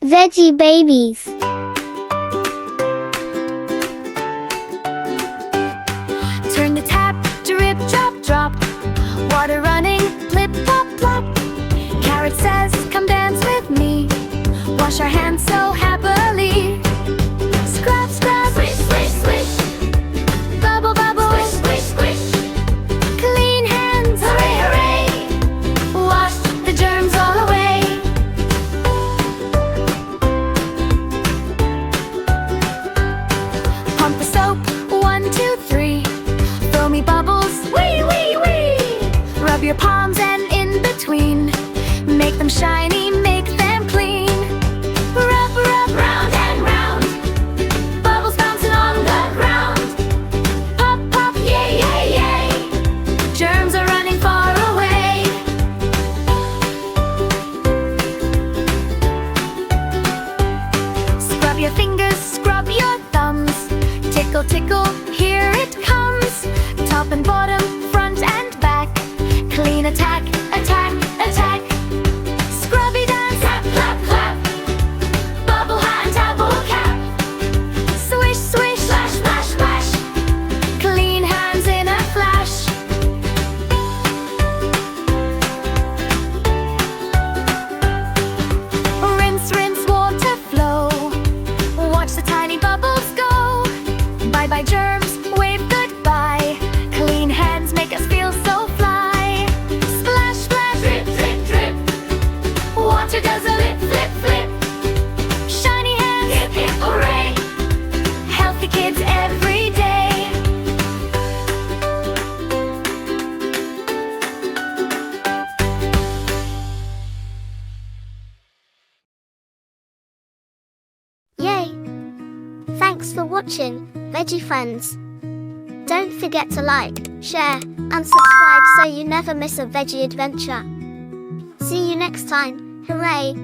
Veggie babies. Turn the tap, drip, drop, drop. Water running, plip, plop, plop. Carrot says, come dance with me. Wash our hands so happily. Scrub, scrub, swish, swish, swish. Bubble, bubble, squish, squish, squish. Clean hands, hooray, hooray. Wash the germs all away. Pump the soap, 1, 2, 3. Throw me bubbles, wee, wee, wee. Rub your palms and in between. Make them shiny, make them clean. Rub, rub, round and round. Bubbles bouncing on the ground. Pop, pop, yay, yay, yay. Germs are running far away. Scrub your fingers, scrub your thumbs. Tickle, tickle, here it comes. Top and bottom, front and back. Clean attack, attack, attack. Scrubby dance, clap, clap, clap. Bubble hat, towel cap. Swish, swish, splash, splash, splash. Clean hands in a flash. Rinse, rinse, water flow. Watch the tiny bubbles go. Bye bye germs, wave goodbye. Clean hands make us feel so fly. Splash, splash, drip, drip, drip. Water does a lip, flip, flip. Shiny hands, hip, hip, hooray. Healthy kids every day. Yay! Thanks for watching, veggie friends. Don't forget to like, share, and subscribe so you never miss a veggie adventure. See you next time. Hooray!